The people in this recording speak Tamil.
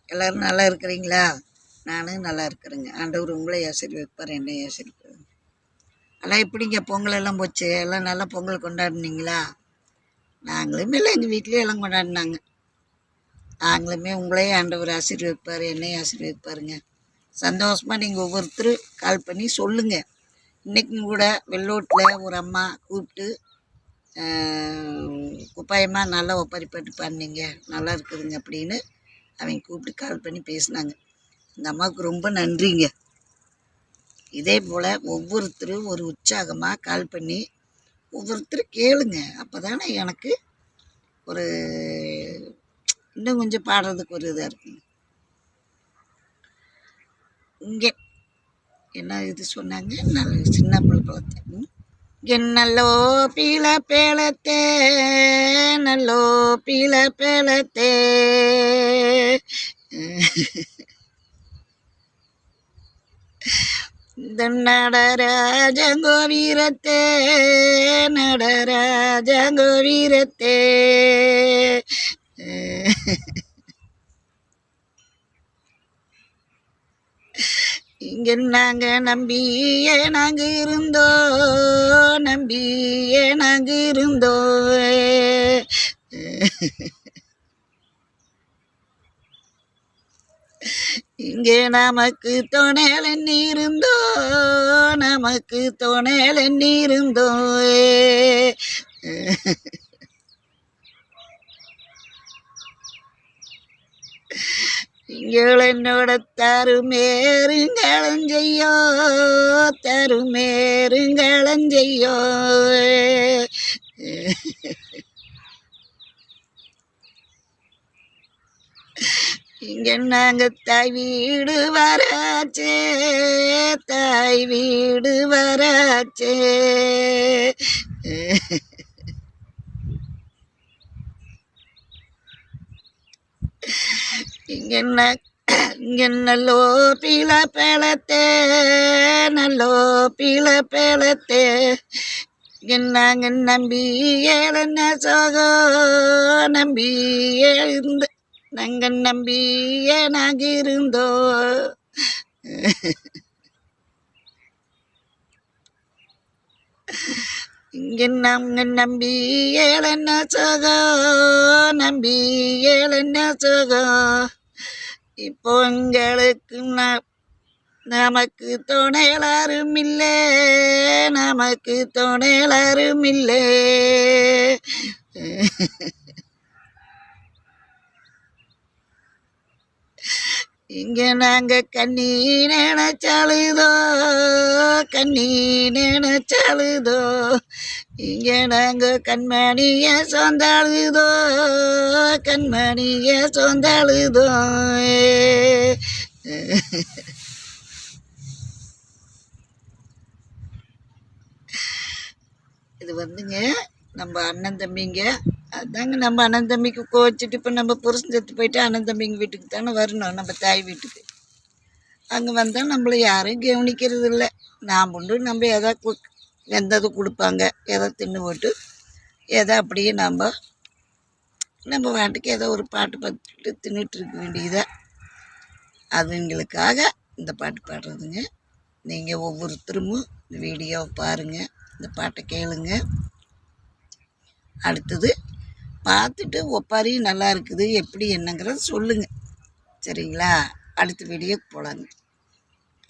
எல்லோரும் நல்லா இருக்கிறீங்களா? நானும் நல்லா இருக்கிறேங்க. ஆண்டவர் உங்களை ஆசீர்வதிப்பார், என்னை ஆசீர்வதிப்பார். எல்லாம் எப்படிங்க பொங்கல் எல்லாம் போச்சு? எல்லாம் நல்லா பொங்கல் கொண்டாடினீங்களா? நாங்களுமே இல்லை, எங்கள் வீட்லேயும் எல்லாம் கொண்டாடினாங்க. நாங்களுமே உங்களையும் ஆண்டவர் ஆசீர்வதிப்பார், என்னையும் ஆசீர்வதிப்பாருங்க. சந்தோஷமாக நீங்கள் ஒவ்வொருத்தரும் கால் பண்ணி சொல்லுங்கள். இன்றைக்கும் கூட வெள்ளோட்டில் ஒரு அம்மா கூப்பிட்டு குப்பாயமாக நல்லா ஒப்பரிப்பட்டு பண்ணீங்க, நல்லா இருக்குதுங்க அப்படின்னு அவங்க கூப்பிட்டு கால் பண்ணி பேசினாங்க. அந்த அம்மாவுக்கு ரொம்ப நன்றிங்க. இதே போல் ஒவ்வொருத்தரும் ஒரு உற்சாகமாக கால் பண்ணி ஒவ்வொருத்தரும் கேளுங்க. அப்போ தானே எனக்கு ஒரு இன்னும் கொஞ்சம் பாடுறதுக்கு ஒரு இதாக இருக்குங்க. இங்கே என்ன இது சொன்னாங்க, நல்ல சின்ன பழத்தை என்னல்லோ பீல பேளத்தே, நல்லோ பீல பேளத்தே, இந்த நடராஜங்கோ வீரத்தே, நடராஜங்கோ வீரத்தே, இங்க நாங்க நம்பியே நாங்க இருந்தோ, நம்பியே நாங்க இருந்தோ, இங்கே நமக்கு துணையில் இருந்தோ, நமக்கு துணையில் இருந்தோ, நீங்கள் என்னோட தருமேருங்களஞ்செய்யோ, தருமேருங்களஞ்செய்யோ, இங்க நாங்க தாய் வீடு வராச்சே, தாய் வீடு வராச்சே, இங்க நல்லோ பீல பேளத்தே, நல்லோ பீல பேளத்தே, நாங்க நம்பி ஏழன சோகோ, நம்பி எழுந்து நாங்க நம்பியே நாங்க இருந்தோ, இங்க நாங்க நம்பி ஏழன சோகோ, நம்பி ஏழன சோகோ, இப்போ எங்களுக்கு நமக்கு துணையலாரும் இல்லை, நமக்கு துணையலாரும் இல்லை, இங்க நாங்க கண்ணி நினைச்சாலுதோ, கண்ணி நினைச்சாலுதோ, இங்க நாங்க கண்மணிய சொந்தாளுதோ, கண்மணிய சொந்தாளுதோ, இது வந்துங்க நம்ம அண்ணன் தம்பிங்க. அதாங்க நம்ம அண்ணன் தம்பிக்கு கோச்சிட்டு இப்போ நம்ம புருஷன் செத்து போயிட்டு அண்ணன் தம்பிங்க வீட்டுக்கு தானே வரணும், நம்ம தாய் வீட்டுக்கு. அங்கே வந்தால் நம்மளை யாரும் கவனிக்கிறது இல்லை. நான் உண்டு நம்ம எதா வெந்தது கொடுப்பாங்க, எதை தின்னு போட்டு எதை அப்படியே நம்ம வாட்டுக்கு ஏதோ ஒரு பாட்டு பார்த்துட்டு தின்னுட்டு இருக்க வேண்டியதை. அதுங்களுக்காக இந்த பாட்டு பாடுறதுங்க. நீங்கள் ஒவ்வொருத்தரும் இந்த வீடியோவை பாருங்கள், இந்த பாட்டை கேளுங்க. அடுத்தது பார்த்துட்டு ஒப்பாரியும் நல்லா இருக்குது எப்படி என்னங்கிறத சொல்லுங்கள், சரிங்களா? அடுத்த வீடியோக்கு போகலாங்க.